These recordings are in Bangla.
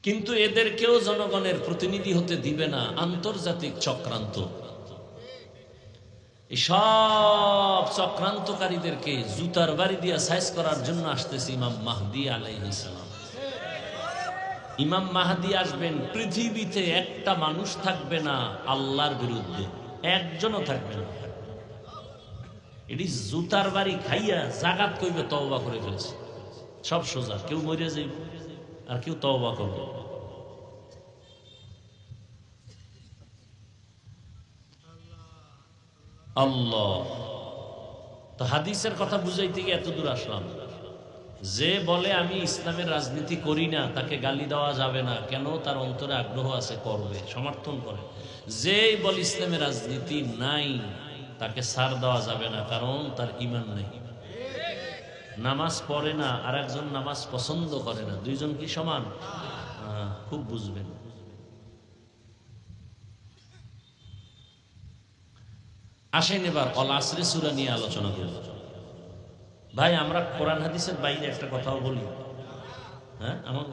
কিন্তু এদেরকেও জনগণের প্রতিনিধি হতে দিবে না আন্তর্জাতিক চক্রান্ত। এই সব চক্রান্তকারীদেরকে জুতার বাড়ি দিয়া সাইজ করার জন্য আসতেছে ইমাম মাহদী আলাইহিস সালাম। ইমাম মাহদী আসবেন, পৃথিবীতে একটা মানুষ থাকবে না আল্লাহর বিরুদ্ধে, একজনও থাকবে না। এটি জুতার বাড়ি খাইয়া জাগাত কইবে তওবা করে ফেলছে, সব সোজা, কেউ মরে যাইব আর কেউ তওবা করবে। আল্লাহ, তো হাদিসের কথা বুঝাইতে গিয়ে এত দূর আসলাম। যে বলে আমি ইসলামের রাজনীতি করি না তাকে গালি দেওয়া যাবে না, কেন? তার অন্তরে আগ্রহ আছে, করবে, সমর্থন করে। যেই বলে ইসলামের রাজনীতি নাই তাকে ছাড় দেওয়া যাবে না, কারণ তার ঈমান নেই। নামাজ পড়ে না আর একজন নামাজ পছন্দ করে না, দুইজন কি সমান? খুব বুঝবেন। আসেন এবার অল আসরে সূরা নিয়ে আলোচনা করব। ভাই, আমরা কোরআন হাদিসের বাইরে একটা কথাও বলি, হ্যাঁ? আমার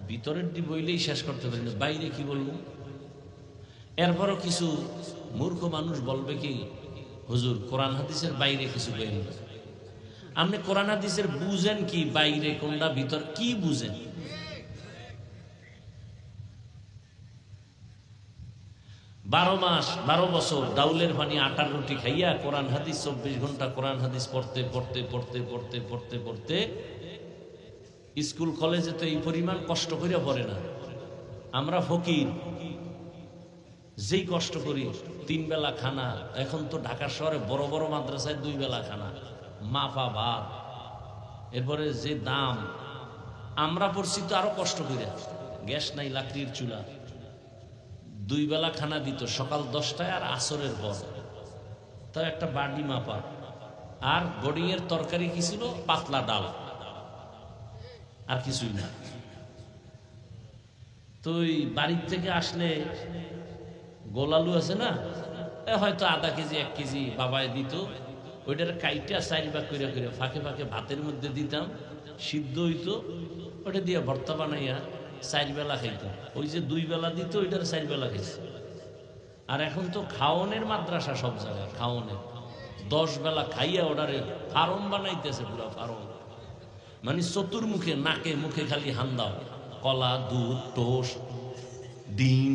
ভিতরের দি বইলেই শেষ করতে পারি না, বাইরে কি বলবো? এরপরও কিছু মূর্খ মানুষ বলবে কি, হুজুর কোরআন হাদিসের বাইরে কিছু বলেন। আপনি কোরআন হাদিসের বুঝেন কি? বাইরে কোনটা ভিতর কি বুঝেন? 12 মাস 12 বছর ডাউলের পানি আটার রুটি খাইয়া কোরআন হাদিস 24 ঘন্টা কোরআন হাদিস পড়তে পড়তে পড়তে পড়তে পড়তে পড়তে স্কুল কলেজে তো এই পরিমাণ কষ্ট করে পড়ে না। আমরা ফকির, যেই কষ্ট করি 3 বেলা খানা। এখন তো ঢাকা শহরে বড় বড় মাদ্রাসায় 2 বেলা খানা, মাফা ভাত, এরপরে যে দাম। আমরা পড়ছি তো আরো কষ্ট করে, গ্যাস নাই, লাকড়ির চুলা, 2 বেলা খানা দিত, সকাল 10টায় আর আসরের পর। তাও একটা বাড়ি মাপা। আর বোর্ডিং এর তরকারি কি ছিল? পাতলা ডাল, আর কিছুই না। তো ওই বাড়ির থেকে আসলে গোলালু আছে না, হয়তো আধা কেজি 1 কেজি বাবায় দিত, ওইটার কাইটা 4 ভাগ করে করে ফাঁকে ফাঁকে ভাতের মধ্যে দিতাম, সিদ্ধ হইতো, ওটা দিয়ে ভর্তা বানাইয়া 4 বেলা খাইতাম। ওই যে 2 বেলা দিত ওইটার 4 বেলা খাইছে। আর এখন তো খাওনের মাদ্রাসা সব জায়গায়, খাওনের 10 বেলা খাইয়া ওটারে ফার্ম বানাইতেছে, পুরো ফার্ম। মানে চতুর্মুখে, নাকে মুখে খালি হান্দাও, কলা, দুধ, টোস্ট, ডিম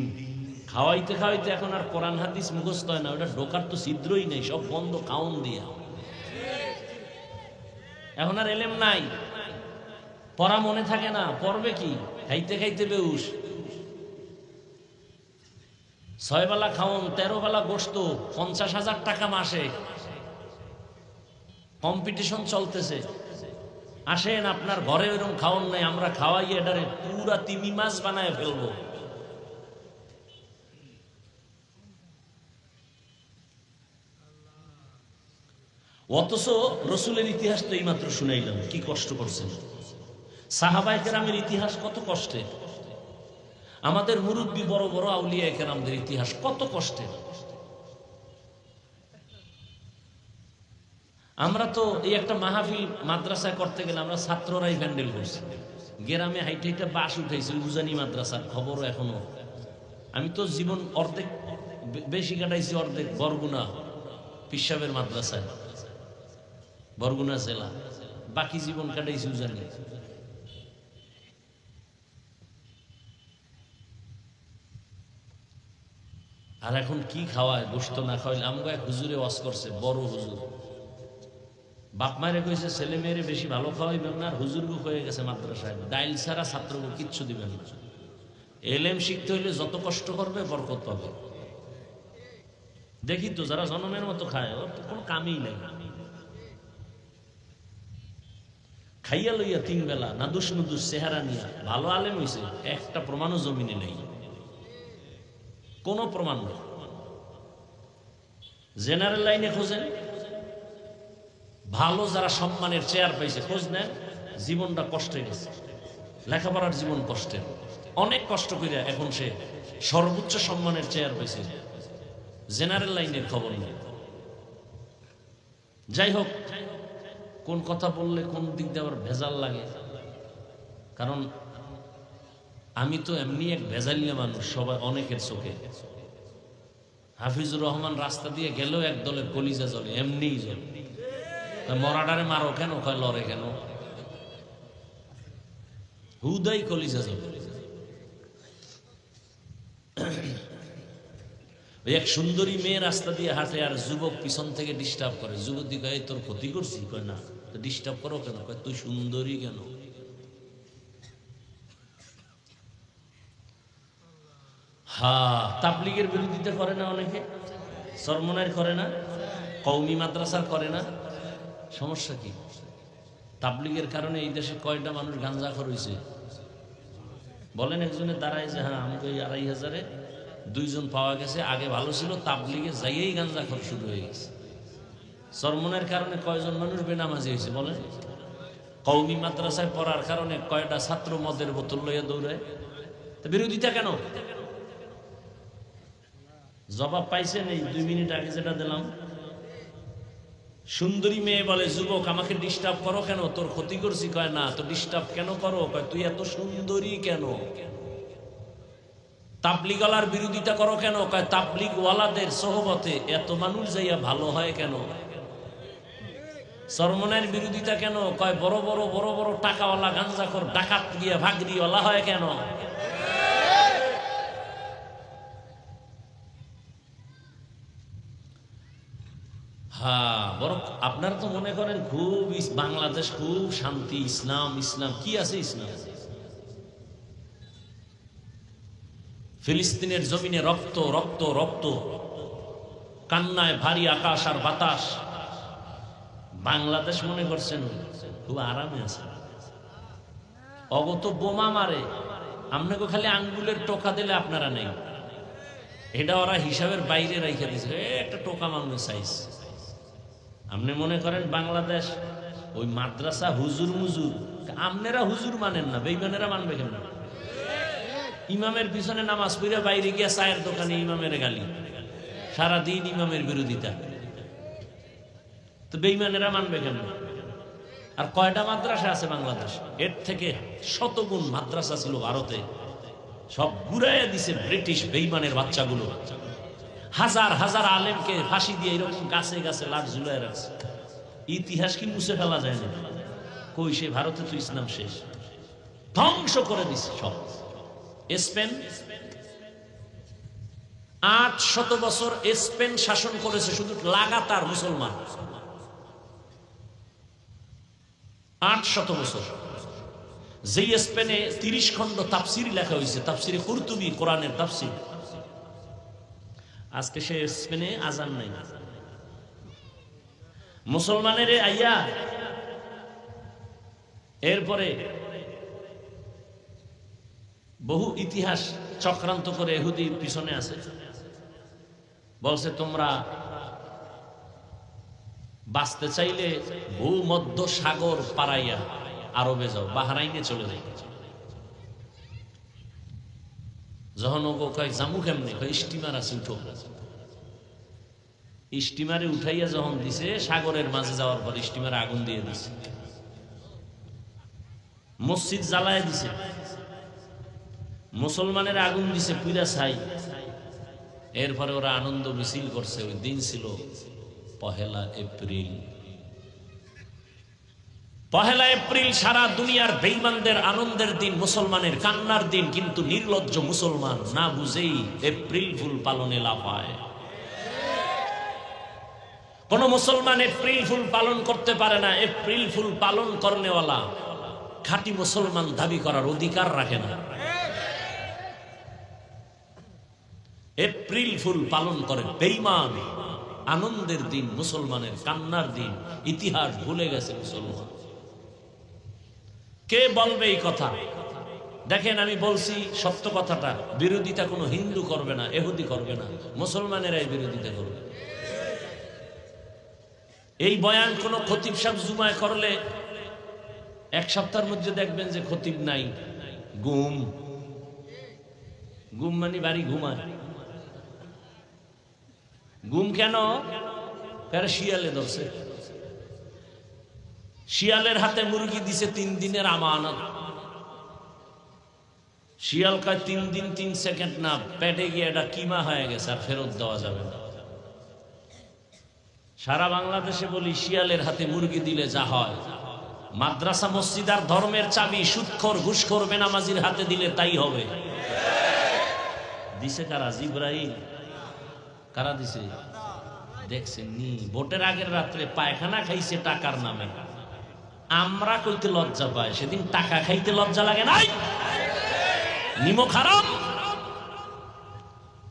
খাওয়াইতে খাওয়াইতে এখন আর কোরআন হাদিস মুখস্থ হয় না, ওটা ঢোকার তো ছিদ্রই নেই, সব বন্ধ খাওন দিয়া। এখন আর এলেম নাই, পড়া মনে থাকে না, পড়বে কি? খাইতে খাইতে বেউস। 6 বেলা খাওন, 13 বেলা গোশত, 50,000 টাকা মাসে, কম্পিটিশন চলতেছে। আসেন, আপনার ঘরে ওইরকম খাওন নাই, আমরা খাওয়াই এটারে পুরা তিমি মাছ বানায় ফেলবো। অথচ রসুলের ইতিহাস তো এইমাত্র শুনাইলাম, কি কষ্ট করছেন। সাহাবায়ে কেরামের ইতিহাস কত কষ্টের, আমাদের মুরব্বী বড় বড় আউলিয়া কেরামদের ইতিহাস কত কষ্টের। আমরা তো এই একটা মাহফিল মাদ্রাসায় করতে গেলে আমরা ছাত্ররাই প্যান্ডেল করছি, গ্রামে হাইটে হাইটে বাস উঠাইছি উজানি মাদ্রাসার খবরও এখনো। আমি তো জীবন অর্ধেক বেশি কাটাইছি, অর্ধেক বরগুনা পিসাবের মাদ্রাসায়, বরগুনা জেলা, বাকি জীবন কাটাইছি উজানি। আর এখন কি খাওয়ায়, গোশত না খাওয়াইলে। আমাকে এক হুজুরে ওয়াজ করছে, বড় হুজুর, বাপ মায়ের কইছে ছেলে মেয়েরে বেশি ভালো খাওয়াইবেন না, আর হুজুরগু হয়ে গেছে মাদ্রাসায় ডাইল ছাড়া ছাত্রকে কিচ্ছু দিবেন না। এলেম শিখতে হইলে যত কষ্ট করবে বরকত পাবে। দেখি তো যারা জনমের মতো খায়, ওর তো কোনো কামই নেই, খাইয়া লইয়া 3 বেলা নাদুস নুদুস চেহারা নিয়া ভালো আলেম হইছে, একটা প্রমাণও জমিনে নেই, কোনো প্রমাণ নেই। জেনারেল লাইনে খোঁজেন, ভালো যারা সম্মানের চেয়ার পাইছে খোঁজ নেন, জীবনটা কষ্টে গেছে, লেখাপড়ার জীবন কষ্টের, অনেক কষ্ট করে এখন সে সর্বোচ্চ সম্মানের চেয়ার পাইছে, জেনারেল লাইনের খবর নেই। যাই হোক, কোন কথা বললে কোন দিক দিয়ে আবার ভেজাল লাগে, কারণ আমি তো এমনি এক ভেজালিয়া মানুষ, সবাই অনেকের চোখে। হাফিজুর রহমান রাস্তা দিয়ে গেলেও এক দলের কলিজা জ্বলে, এমনিই জ্বলে। মরাডারে মারো কেন, কয় লড়ে কেন, হুদাই কলিজা জ্বলে। এক সুন্দরী মেয়ে রাস্তা দিয়ে হাঁটে, আর যুবক পিছন থেকে ডিস্টার্ব করে। যুবতী কয় তোর ক্ষতি করছি, কয় না। ডিস্টার্ব করো কেন, কয় তুই সুন্দরী কেন। তাবলীগের বিরোধিতা করে না অনেকে, চরমনাইর করে না, কওমি মাদ্রাসার করে না। সমস্যা কি? তাবলীগের কারণে এই দেশে কয়টা মানুষ গাঞ্জাখোর হয়েছে বলেন? একজনের দাঁড়ায় যে হ্যাঁ আমাকে ২৫০০-এ ২ জন পাওয়া গেছে, আগে ভালো ছিল, তাবলীগে যাইয়েই গাঞ্জাখোর শুরু হয়ে গেছে। চরমনাইর কারণে কয়জন মানুষ বেনামাজি হয়েছে বলেন? কওমি মাদ্রাসায় পড়ার কারণে কয়টা ছাত্র মদের বোতল লইয়া দৌড়ায়। বিরোধিতা কেন? জবাব পাইছেন এই 2 মিনিট আগে যেটা দিলাম। সুন্দরী মেয়ে বলে যুবক আমাকে ডিস্টার্ব করো কেন, তোর ক্ষতি করছি, কয় না। তো ডিস্টার্ব কেন করো, কয় তুই এত সুন্দরী কেন। তাবলীগওয়ালার বিরোধিতা করো কেন, কয় তাবলীগওয়ালাদের সোহবতে এত মানুষ যাইয়া ভালো হয় কেন। চরমনাইয়ের বিরোধিতা কেন, কয় বড় বড় বড় বড় টাকাওয়ালা গাঞ্জাখোর ডাকাত গিয়া ভাগরিওয়ালা হয় কেন। বড় আপনারা তো মনে করেন খুব বাংলাদেশ খুব শান্তি, ইসলাম ইসলাম কি আছে? ইসলাম ফিলিস্তিনের জমিনে রক্ত রক্ত রক্ত, কান্নায় ভারী আকাশ আর বাতাস। বাংলাদেশ মনে করছেন খুব আরামে আছে। অগত বোমা মারে, আপনাকে খালি আঙ্গুলের টোকা দিলে আপনারা নেই। এটা ওরা হিসাবের বাইরে রেখে দিয়েছে, একটা টোকা মারবে সাইজ। আপনি মনে করেন বাংলাদেশ ওই মাদ্রাসা হুজুর মুজুর, আপনারা হুজুর মানেন না, বেঈমানেরা মানবে কেন? ইমামের পিছনে নামাজ পড়ে বাইরে গিয়া চায়ের দোকানে ইমামের গালি, সারাদিন ইমামের বিরোধিতা, তো বেঈমানেরা মানবে কেন? আর কয়টা মাদ্রাসা আছে বাংলাদেশ? এর থেকে শতগুণ মাদ্রাসা ছিল ভারতে, সব ঘুরাইয়া দিছে ব্রিটিশ বেঈমানের বাচ্চাগুলো। হাজার হাজার আলেমকে ফাঁসি দিয়ে এরকম গাছে গাছে লাট ঝুলাই রাখছে। ইতিহাস কি মুছে ফেলা যায় না? কই সে ভারতে তো ইসলাম শেষ, ধ্বংস করে দিছে সব। স্পেন ৮০০ বছর স্পেন শাসন করেছে, শুধু লাগাতার মুসলমান। ৮০০ বছর। যেই স্পেনে ৩০ খণ্ড তাফসির লেখা হয়েছে, তাফসিরে কুরতুবী, কোরআনের তাফসির। আজকে সে স্পেনে আজান নাই। মুসলমানের আইয়া এরপরে বহু ইতিহাস চক্রান্ত করে ইহুদির পিছনে আছে, বলছে তোমরা বাঁচতে চাইলে ভূমধ্য সাগর পারাইয়া আরবে যাও, বাহরাইনে চলে যাই। যখন ওগো কয় জামু কেমনে, কয় স্টিমার আছে উঠো। স্টিমারে উঠাইয়া যখন দিছে, সাগরের মাঝে যাওয়ার পর স্টিমারে আগুন দিয়ে দিছে, মসজিদ জ্বালায় দিছে, মুসলমানের আগুন দিছে পুরা ছাই। এরপরে ওরা আনন্দ মিছিল করছে। ওই দিন ছিল ১লা এপ্রিল। ১লা এপ্রিল সারা দুনিয়ার বেঈমানদের আনন্দের দিন, মুসলমানের কান্নার দিন। কিন্তু নির্লজ্জ মুসলমান না বুঝেই এপ্রিল ফুল পালনে লাফায়। কোন মুসলমান এপ্রিল ফুল পালন করতে পারে না। এপ্রিল ফুল পালন করনেওয়ালা খাঁটি মুসলমান দাবি করার অধিকার রাখে না। এপ্রিল ফুল পালন করে বেঈমান। আনন্দের দিন, মুসলমানের কান্নার দিন। ইতিহাস ভুলে গেছে মুসলমান। কে বলবে এই কথা? দেখেন, আমি বলছি সত্য কথাটা। বিরোধিতা কোনো হিন্দু করবে না, ইহুদি করবে না, মুসলমানেরাই বিরোধিতা করবে। এই বয়ান কোন খতিব সাহেব জুমায় করলে 1 সপ্তাহের মধ্যে দেখবেন যে খতিব নাই। গুম, গুম মানে বাড়ি ঘুমায়। গুম কেন? কারণ শিয়ালে ধরছে। শিয়ালের হাতে মুরগি দিছে 3 দিনের আমানত। শিয়াল কয় 3 দিন 3 সেকেন্ড না, পেটে গিয়ে এটা কিমা হয়ে গেছে, আর ফেরত দেওয়া যাবে না। সারা বাংলাদেশে বলি শিয়ালের হাতে মুরগি দিলে যা হয়, মাদ্রাসা মসজিদ আর ধর্মের চাবি সুদখোর ঘুষখোর বেনামাজির হাতে দিলে তাই হবে। দিছে কারা? জিবরাইল। কারা দিছে? দেখছেন নি? ভোটের আগের রাত্রে পায়খানা খাইছে টাকার নামে। আমরা কইতে লজ্জা পাই, সেদিন টাকা খাইতে লজ্জা লাগে নাই? নিমক হারাম,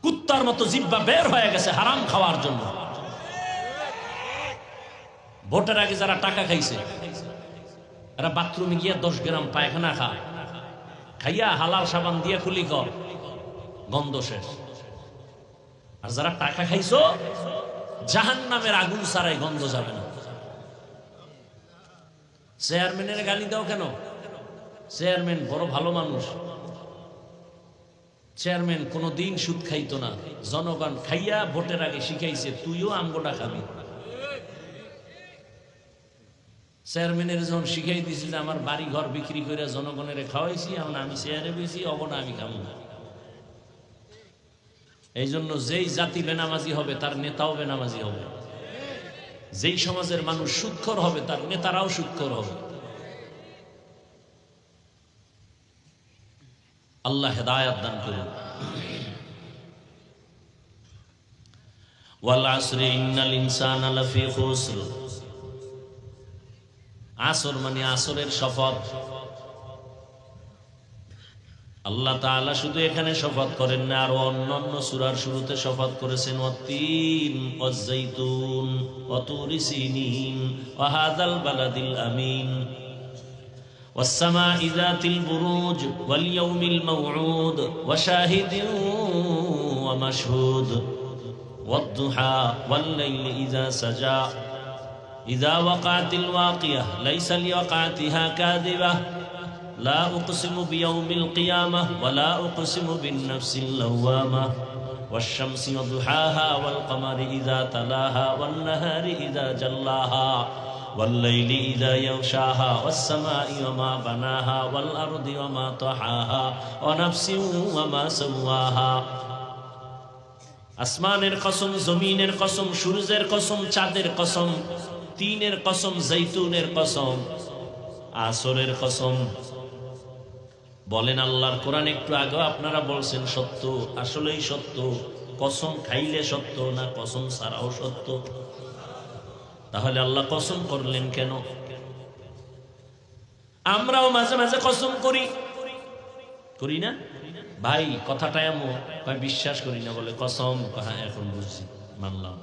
কুত্তার মতো জিহ্বা বের হয়ে গেছে হারাম খাওয়ার জন্য। ভোটের আগে যারা টাকা খাইছে এরা বাথরুমে গিয়ে 10 গ্রাম পায়খানা খাইয়া হালাল সাবান দিয়ে খুলি কর, গন্ধ শেষ। আর যারা টাকা খাইছো জাহান্নামের আগুন ছাড়াই গন্ধ যাবে না। চেয়ারম্যানের গালি দাও কেন? চেয়ারম্যান বড় ভালো মানুষ, চেয়ারম্যান কোনদিন সুদ খাইতো না, জনগণ খাইয়া ভোটের আগে শিখাইছে তুইও আমগোটা খাবি। চেয়ারম্যানের যখন শিখাই দিয়েছি যে আমার বাড়ি ঘর বিক্রি করে জনগণের খাওয়াইছি, এখন আমি চেয়ারে বেশি অবনা আমি খাবো। এই জন্য যেই জাতি বেনামাজি হবে তার নেতাও বেনামাজি হবে, যেই সমাজের মানুষ সুদখোর হবে তার নেতারাও সুদখোর হবে। আল্লাহ হেদায়েত দান করুন। ওয়াল আসরি ইন্নাল ইনসানা লাফি খুসর। আসর মানে আসরের শপথ। আল্লাহ তাআলা শুধু এখানে শপথ করেন না, আর অন্যান্য সূরার শুরুতে শপথ করেছেন ওয়াত-তিন ওয়াজ-যাইতুন ওয়া তুরি সিনিন ওয়া হাযাল বালাদিল আমিন ওয়াস-সামা'i যাতিল বুরুজ ওয়াল ইয়াউমিল মাও'উদ ওয়া শাহিদিন ওয়া মাশহুদ ওয়াদ-দুহা ওয়াল-লাইলি ইযা সাজা ইযা ওয়াকাতিল ওয়াকিয়াহ লাইসা লিওয়াকাতিহা কাযিবাহ لا أقسم بيوم القيامة ولا أقسم بالنفس اللوامة والشمس وضحاها والقمر إذا تلاها والنهار إذا جلاها والليل إذا يغشاها والسماء وما بناها والأرض وما طحاها ونفس وما سواها। আসমানের কসম, জমিনের কসম, সূর্যের কসম, চাঁদের কসম, তিনের কসম, জৈতুনের কসম, আসরের কসম। বলেন আল্লাহর কোরআন একটু আগে আপনারা বলছেন সত্য, আসলেই সত্য। কসম খাইলে সত্য না কসম ছাড়াও সত্য? তাহলে আল্লাহ কসম করলেন কেন? আমরাও মাঝে মাঝে কসম করি না ভাই? কথাটা এমন কয় বিশ্বাস করি না, বলে কসম। হ্যাঁ এখন বুঝছি, মানলাম।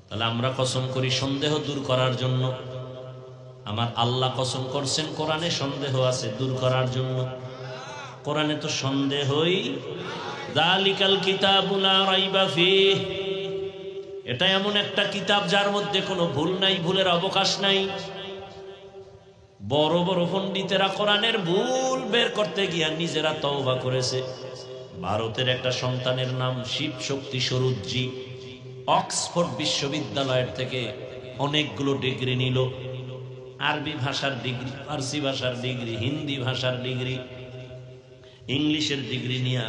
তাহলে আমরা কসম করি সন্দেহ দূর করার জন্য। আমার আল্লাহ কসম করছেন কোরআনে সন্দেহ আছে দূর করার জন্য। কোরআনে তো সন্দেহই, যালিকাল কিতাবু লা রাইবা ফীহ, এটা এমন একটা কিতাব যার মধ্যে কোনো ভুল নাই, ভুলের অবকাশ নাই। বড় বড় পণ্ডিতেরা কোরআনের ভুল বের করতে গিয়া নিজেরা তওবা করেছে। ভারতের একটা সন্তানের নাম শিব শক্তি স্বরূপজি, অক্সফোর্ড বিশ্ববিদ্যালয়ের থেকে অনেকগুলো ডিগ্রি নিল। আরবি ভাষার ডিগ্রি, ফার্সি ভাষার ডিগ্রি, হিন্দি ভাষার ডিগ্রি, ইংলিশের ডিগ্রি নিয়ে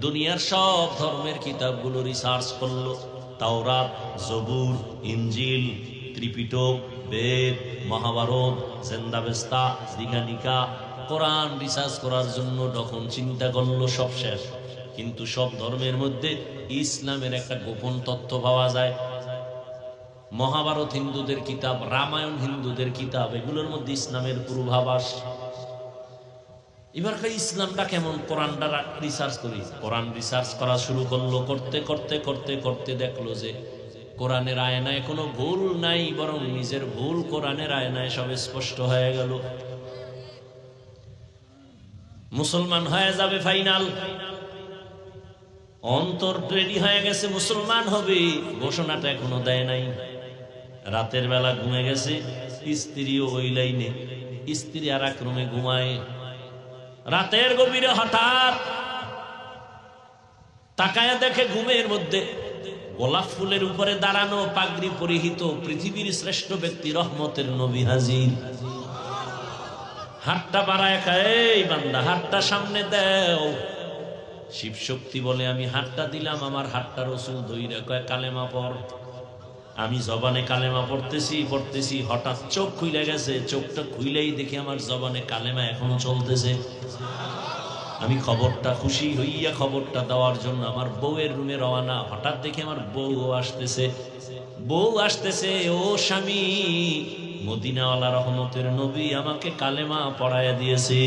দুনিয়ার সব ধর্মের কিতাবগুলো রিসার্চ করলো। তাওরাত, জবুর, ইনজিল, ত্রিপিটক, বেদ, মহাভারত, জেন্দাবেস্তা, দীঘানিকা, কোরআন রিসার্চ করার জন্য যখন চিন্তা করলো সব শেষ। কিন্তু সব ধর্মের মধ্যে ইসলামের একটা গোপন তথ্য পাওয়া যায়। মহাভারত হিন্দুদের কিতাব, রামায়ণ হিন্দুদের কিতাব, এগুলোর মধ্যে ইসলামের পূর্বাভাস। এবার ইসলামটা কেমন, কোরআনটা রিসার্চ করি। কোরআন রিসার্চ করা শুরু করলো, করতে করতে করতে করতে দেখলো যে কোরআনের আয়নায় কোনো ভুল নাই, বরং নিজের ভুল কোরআনের আয়নায় সব স্পষ্ট হয়ে গেল। মুসলমান হয়ে যাবে ফাইনাল, অন্তর রেডি হয়ে গেছে, মুসলমান হবে, ঘোষণাটা এখনো দেয় নাই। রাতের বেলা ঘুমে গেছে, স্ত্রীও ওই লাইনে, স্ত্রী আর এক রুমে ঘুমায়। রাতের গভীরে হঠাৎ তাকায়া দেখে ঘুমের মধ্যে গোলাপ ফুলের উপরে দাঁড়ানো, পাগড়ি পরিহিত পৃথিবীর শ্রেষ্ঠ ব্যক্তি রহমতের নবী হাজির। হাতটা বাড়ায় খায়, এই বান্দা হাতটা সামনে দেও। শিব শক্তি বলে আমি হাতটা দিলাম, আমার হাতটা রসুল ধইরা কয় কালেমা পড়। আমি জবানে কালেমা পড়তেছি পড়তেছি, হঠাৎ চোখ খুলে গেছে। চোখটা খুইলেই দেখি আমার জবানে কালেমা এখনো চলতেছে। আমি খবরটা খুশি হইয়া খবরটা দেওয়ার জন্য আমার বউয়ের রুমে রওনা। হঠাৎ দেখি আমার বউ আসতেছে। বউ আসতেছে, ও স্বামী, মদিনাওয়ালা রহমতের নবী আমাকে কালেমা পড়াইয়া দিয়েছে।